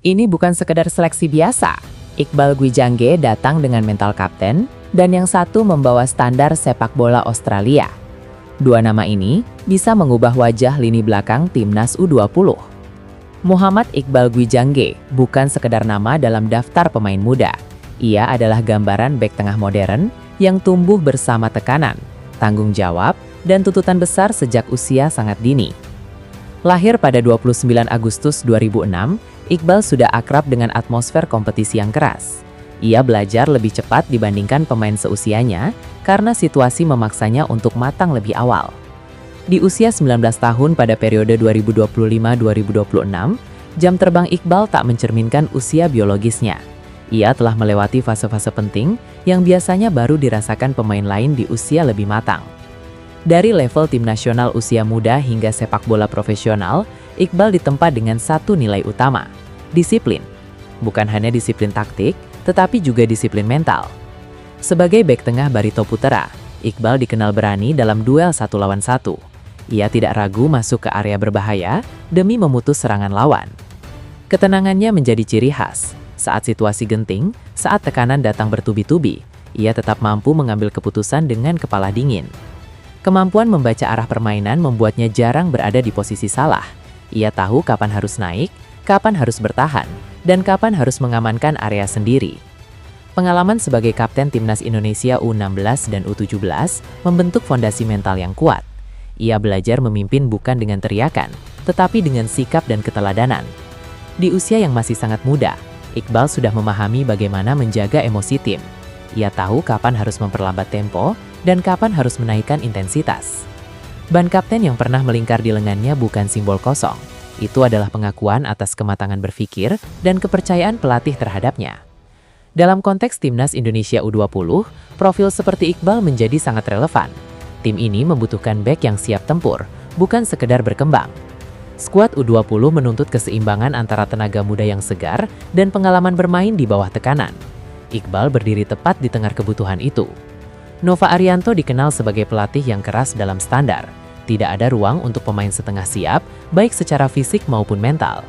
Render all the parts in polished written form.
Ini bukan sekedar seleksi biasa. Iqbal Gwijangge datang dengan mental kapten, dan yang satu membawa standar sepak bola Australia. Dua nama ini bisa mengubah wajah lini belakang timnas U20. Muhammad Iqbal Gwijangge bukan sekedar nama dalam daftar pemain muda. Ia adalah gambaran bek tengah modern yang tumbuh bersama tekanan, tanggung jawab, dan tuntutan besar sejak usia sangat dini. Lahir pada 29 Agustus 2006, Iqbal sudah akrab dengan atmosfer kompetisi yang keras. Ia belajar lebih cepat dibandingkan pemain seusianya karena situasi memaksanya untuk matang lebih awal. Di usia 19 tahun pada periode 2025-2026, jam terbang Iqbal tak mencerminkan usia biologisnya. Ia telah melewati fase-fase penting yang biasanya baru dirasakan pemain lain di usia lebih matang. Dari level tim nasional usia muda hingga sepak bola profesional, Iqbal ditempa dengan satu nilai utama, disiplin. Bukan hanya disiplin taktik, tetapi juga disiplin mental. Sebagai bek tengah Barito Putra, Iqbal dikenal berani dalam duel 1 lawan 1. Ia tidak ragu masuk ke area berbahaya demi memutus serangan lawan. Ketenangannya menjadi ciri khas. Saat situasi genting, saat tekanan datang bertubi-tubi, ia tetap mampu mengambil keputusan dengan kepala dingin. Kemampuan membaca arah permainan membuatnya jarang berada di posisi salah. Ia tahu kapan harus naik, kapan harus bertahan, dan kapan harus mengamankan area sendiri. Pengalaman sebagai kapten timnas Indonesia U16 dan U17 membentuk fondasi mental yang kuat. Ia belajar memimpin bukan dengan teriakan, tetapi dengan sikap dan keteladanan. Di usia yang masih sangat muda, Iqbal sudah memahami bagaimana menjaga emosi tim. Ia tahu kapan harus memperlambat tempo dan kapan harus menaikkan intensitas. Ban kapten yang pernah melingkar di lengannya bukan simbol kosong. Itu adalah pengakuan atas kematangan berpikir dan kepercayaan pelatih terhadapnya. Dalam konteks timnas Indonesia U20, profil seperti Iqbal menjadi sangat relevan. Tim ini membutuhkan bek yang siap tempur, bukan sekedar berkembang. Skuad U20 menuntut keseimbangan antara tenaga muda yang segar dan pengalaman bermain di bawah tekanan. Iqbal berdiri tepat di tengah kebutuhan itu. Nova Arianto dikenal sebagai pelatih yang keras dalam standar. Tidak ada ruang untuk pemain setengah siap, baik secara fisik maupun mental.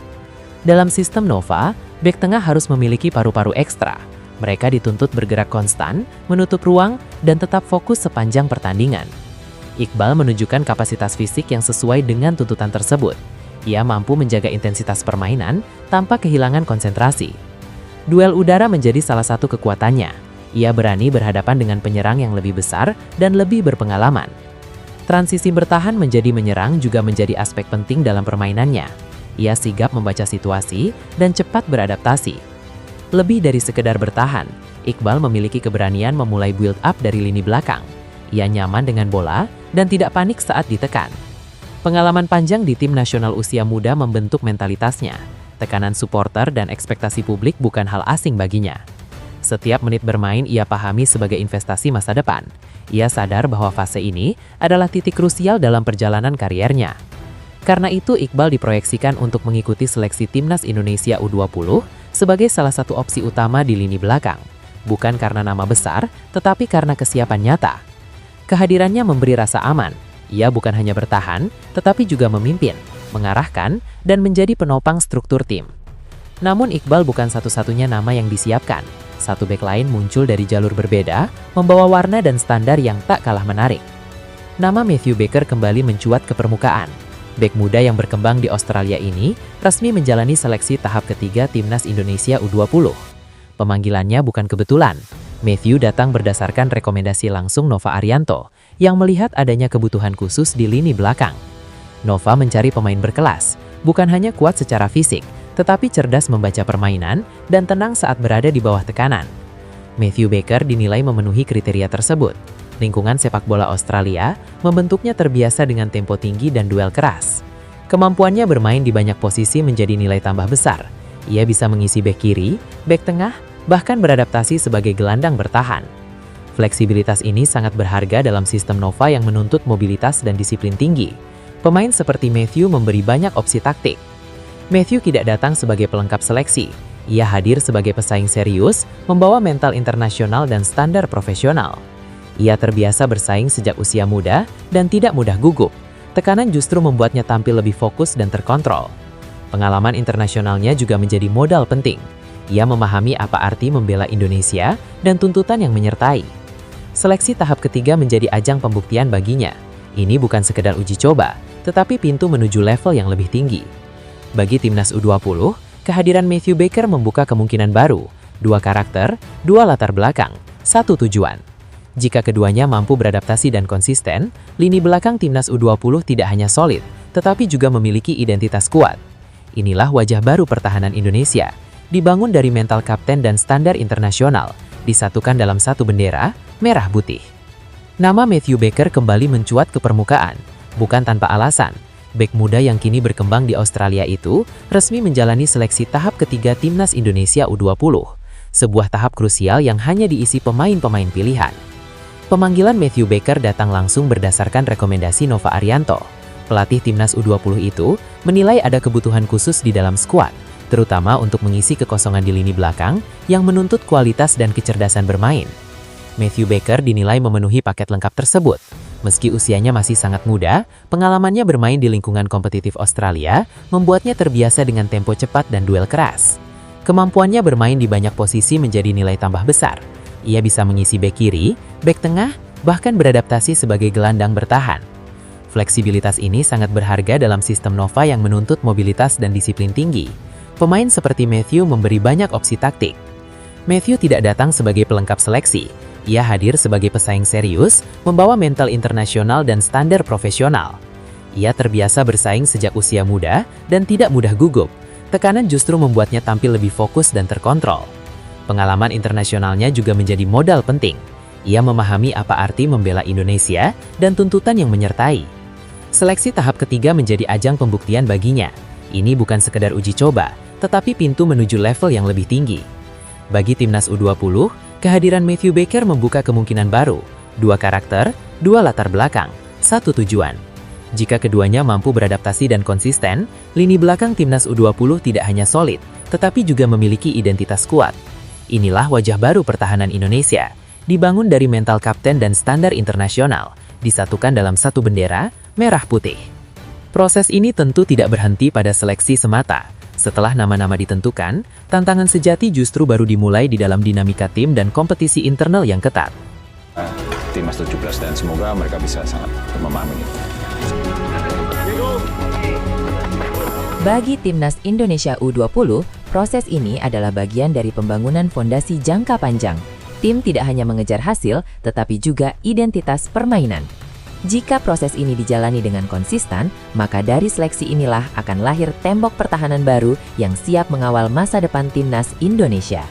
Dalam sistem Nova, bek tengah harus memiliki paru-paru ekstra. Mereka dituntut bergerak konstan, menutup ruang, dan tetap fokus sepanjang pertandingan. Iqbal menunjukkan kapasitas fisik yang sesuai dengan tuntutan tersebut. Ia mampu menjaga intensitas permainan tanpa kehilangan konsentrasi. Duel udara menjadi salah satu kekuatannya. Ia berani berhadapan dengan penyerang yang lebih besar dan lebih berpengalaman. Transisi bertahan menjadi menyerang juga menjadi aspek penting dalam permainannya. Ia sigap membaca situasi dan cepat beradaptasi. Lebih dari sekedar bertahan, Iqbal memiliki keberanian memulai build up dari lini belakang. Ia nyaman dengan bola dan tidak panik saat ditekan. Pengalaman panjang di tim nasional usia muda membentuk mentalitasnya. Tekanan supporter dan ekspektasi publik bukan hal asing baginya. Setiap menit bermain ia pahami sebagai investasi masa depan. Ia sadar bahwa fase ini adalah titik krusial dalam perjalanan kariernya. Karena itu Iqbal diproyeksikan untuk mengikuti seleksi timnas Indonesia U20 sebagai salah satu opsi utama di lini belakang. Bukan karena nama besar, tetapi karena kesiapan nyata. Kehadirannya memberi rasa aman. Ia bukan hanya bertahan, tetapi juga memimpin, mengarahkan, dan menjadi penopang struktur tim. Namun Iqbal bukan satu-satunya nama yang disiapkan. Satu bek lain muncul dari jalur berbeda, membawa warna dan standar yang tak kalah menarik. Nama Matthew Baker kembali mencuat ke permukaan. Bek muda yang berkembang di Australia ini resmi menjalani seleksi tahap ketiga Timnas Indonesia U20. Pemanggilannya bukan kebetulan. Matthew datang berdasarkan rekomendasi langsung Nova Arianto, yang melihat adanya kebutuhan khusus di lini belakang. Nova mencari pemain berkelas, bukan hanya kuat secara fisik, tetapi cerdas membaca permainan dan tenang saat berada di bawah tekanan. Matthew Baker dinilai memenuhi kriteria tersebut. Lingkungan sepak bola Australia membentuknya terbiasa dengan tempo tinggi dan duel keras. Kemampuannya bermain di banyak posisi menjadi nilai tambah besar. Ia bisa mengisi bek kiri, bek tengah, bahkan beradaptasi sebagai gelandang bertahan. Fleksibilitas ini sangat berharga dalam sistem Nova yang menuntut mobilitas dan disiplin tinggi. Pemain seperti Matthew memberi banyak opsi taktik. Matthew tidak datang sebagai pelengkap seleksi. Ia hadir sebagai pesaing serius, membawa mental internasional dan standar profesional. Ia terbiasa bersaing sejak usia muda dan tidak mudah gugup. Tekanan justru membuatnya tampil lebih fokus dan terkontrol. Pengalaman internasionalnya juga menjadi modal penting. Ia memahami apa arti membela Indonesia dan tuntutan yang menyertai. Seleksi tahap ketiga menjadi ajang pembuktian baginya. Ini bukan sekedar uji coba, tetapi pintu menuju level yang lebih tinggi. Bagi timnas U20, kehadiran Matthew Baker membuka kemungkinan baru, 2 karakter, 2 latar belakang, 1 tujuan. Jika keduanya mampu beradaptasi dan konsisten, lini belakang timnas U20 tidak hanya solid, tetapi juga memiliki identitas kuat. Inilah wajah baru pertahanan Indonesia, dibangun dari mental kapten dan standar internasional, disatukan dalam satu bendera, merah putih. Nama Matthew Baker kembali mencuat ke permukaan, bukan tanpa alasan. Bek muda yang kini berkembang di Australia itu resmi menjalani seleksi tahap ketiga timnas Indonesia U20, sebuah tahap krusial yang hanya diisi pemain-pemain pilihan. Pemanggilan Matthew Baker datang langsung berdasarkan rekomendasi Nova Arianto. Pelatih timnas U20 itu menilai ada kebutuhan khusus di dalam skuad, terutama untuk mengisi kekosongan di lini belakang yang menuntut kualitas dan kecerdasan bermain. Matthew Baker dinilai memenuhi paket lengkap tersebut. Meski usianya masih sangat muda, pengalamannya bermain di lingkungan kompetitif Australia membuatnya terbiasa dengan tempo cepat dan duel keras. Kemampuannya bermain di banyak posisi menjadi nilai tambah besar. Ia bisa mengisi bek kiri, bek tengah, bahkan beradaptasi sebagai gelandang bertahan. Fleksibilitas ini sangat berharga dalam sistem Nova yang menuntut mobilitas dan disiplin tinggi. Pemain seperti Matthew memberi banyak opsi taktik. Matthew tidak datang sebagai pelengkap seleksi. Ia hadir sebagai pesaing serius, membawa mental internasional dan standar profesional. Ia terbiasa bersaing sejak usia muda dan tidak mudah gugup. Tekanan justru membuatnya tampil lebih fokus dan terkontrol. Pengalaman internasionalnya juga menjadi modal penting. Ia memahami apa arti membela Indonesia dan tuntutan yang menyertai. Seleksi tahap ketiga menjadi ajang pembuktian baginya. Ini bukan sekedar uji coba, tetapi pintu menuju level yang lebih tinggi. Bagi timnas U20, kehadiran Matthew Baker membuka kemungkinan baru, 2 karakter, 2 latar belakang, 1 tujuan. Jika keduanya mampu beradaptasi dan konsisten, lini belakang timnas U20 tidak hanya solid, tetapi juga memiliki identitas kuat. Inilah wajah baru pertahanan Indonesia, dibangun dari mental kapten dan standar internasional, disatukan dalam satu bendera, merah putih. Proses ini tentu tidak berhenti pada seleksi semata. Setelah nama-nama ditentukan, tantangan sejati justru baru dimulai di dalam dinamika tim dan kompetisi internal yang ketat. Timnas 17 dan semoga mereka bisa sangat memahami itu. Bagi Timnas Indonesia U20, proses ini adalah bagian dari pembangunan fondasi jangka panjang. Tim tidak hanya mengejar hasil, tetapi juga identitas permainan. Jika proses ini dijalani dengan konsisten, maka dari seleksi inilah akan lahir tembok pertahanan baru yang siap mengawal masa depan Timnas Indonesia.